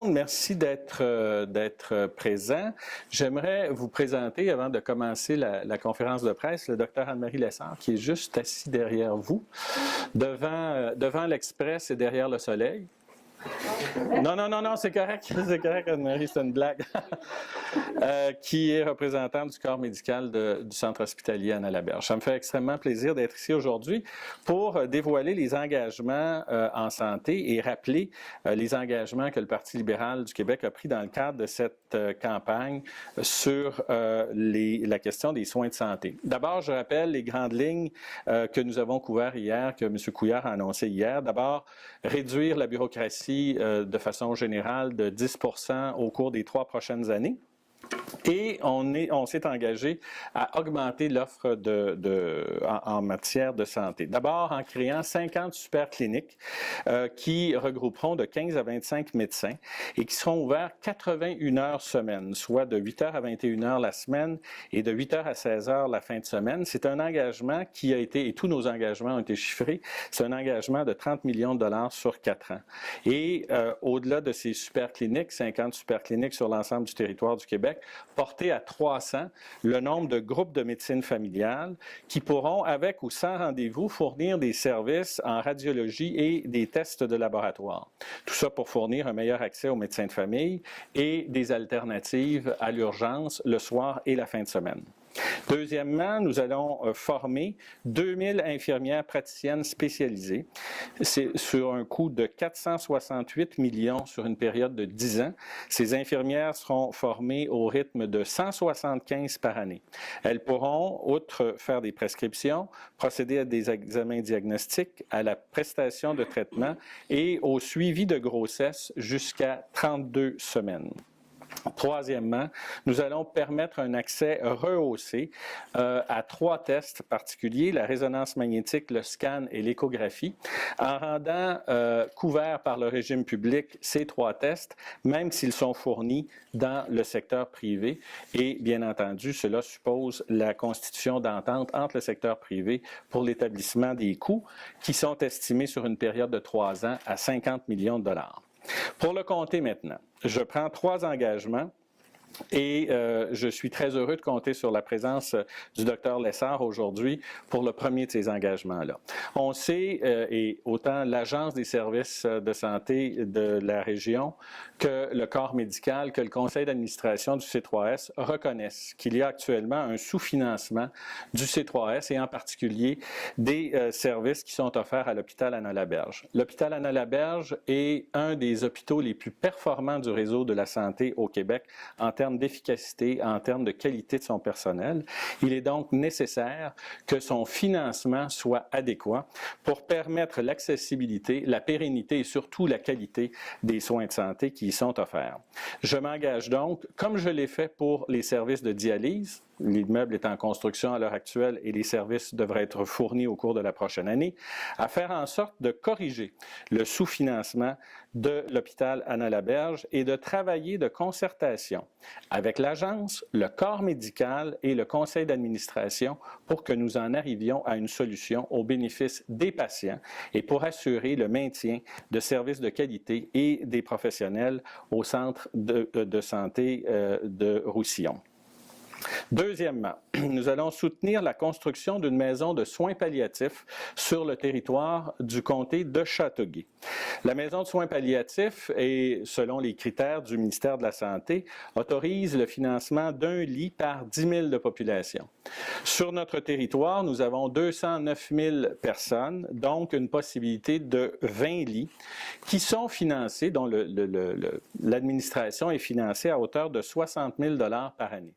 Merci d'être présent. J'aimerais vous présenter, avant de commencer la conférence de presse, le Dr Anne-Marie Lessard, qui est juste assis derrière vous, devant l'Express et derrière le soleil. Non, c'est correct, Anne-Marie, c'est une blague. Qui est représentante du corps médical du Centre hospitalier Anna-Laberge. Ça me fait extrêmement plaisir d'être ici aujourd'hui pour dévoiler les engagements en santé et rappeler les engagements que le Parti libéral du Québec a pris dans le cadre de cette campagne sur la question des soins de santé. D'abord, je rappelle les grandes lignes que nous avons couvertes hier, que M. Couillard a annoncé hier. D'abord, réduire la bureaucratie de façon générale de 10% au cours des 3 prochaines années. Et on s'est engagé à augmenter l'offre en matière de santé. D'abord, en créant 50 super cliniques qui regrouperont de 15 à 25 médecins et qui seront ouverts 81 heures semaine, soit de 8 heures à 21 heures la semaine et de 8 heures à 16 heures la fin de semaine. C'est un engagement qui a été, et tous nos engagements ont été chiffrés, c'est un engagement de 30 millions de dollars sur 4 ans. Et au-delà de ces super cliniques, 50 super cliniques sur l'ensemble du territoire du Québec, porter à 300 le nombre de groupes de médecine familiale qui pourront, avec ou sans rendez-vous, fournir des services en radiologie et des tests de laboratoire. Tout ça pour fournir un meilleur accès aux médecins de famille et des alternatives à l'urgence le soir et la fin de semaine. Deuxièmement, nous allons former 2000 infirmières praticiennes spécialisées. C'est sur un coût de 468 millions sur une période de 10 ans. Ces infirmières seront formées au rythme de 175 par année. Elles pourront, outre faire des prescriptions, procéder à des examens diagnostiques, à la prestation de traitement et au suivi de grossesse jusqu'à 32 semaines. Troisièmement, nous allons permettre un accès rehaussé à 3 tests particuliers, la résonance magnétique, le scan et l'échographie, en rendant couverts par le régime public ces 3 tests, même s'ils sont fournis dans le secteur privé. Et bien entendu, cela suppose la constitution d'entente entre le secteur privé pour l'établissement des coûts qui sont estimés sur une période de 3 ans à 50 millions de dollars. Pour le compter maintenant, je prends 3 engagements et je suis très heureux de compter sur la présence du Dr Lessard aujourd'hui pour le premier de ces engagements-là. On sait, et autant l'Agence des services de santé de la région que le corps médical, que le conseil d'administration du C3S reconnaissent qu'il y a actuellement un sous-financement du C3S et en particulier des services qui sont offerts à l'hôpital Anna-Laberge. L'hôpital Anna-Laberge est un des hôpitaux les plus performants du réseau de la santé au Québec en termes d'efficacité, en termes de qualité de son personnel. Il est donc nécessaire que son financement soit adéquat pour permettre l'accessibilité, la pérennité et surtout la qualité des soins de santé qui y sont offerts. Je m'engage donc, comme je l'ai fait pour les services de dialyse, l'immeuble est en construction à l'heure actuelle et les services devraient être fournis au cours de la prochaine année, à faire en sorte de corriger le sous-financement de l'hôpital Anna-Laberge et de travailler de concertation avec l'agence, le corps médical et le conseil d'administration pour que nous en arrivions à une solution au bénéfice des patients et pour assurer le maintien de services de qualité et des professionnels au centre de santé de Roussillon. Deuxièmement, nous allons soutenir la construction d'une maison de soins palliatifs sur le territoire du comté de Châteauguay. La maison de soins palliatifs, et selon les critères du ministère de la Santé, autorise le financement d'un lit par 10 000 de population. Sur notre territoire, nous avons 209 000 personnes, donc une possibilité de 20 lits qui sont financés, dont l'administration est financée à hauteur de 60 000 $ par année.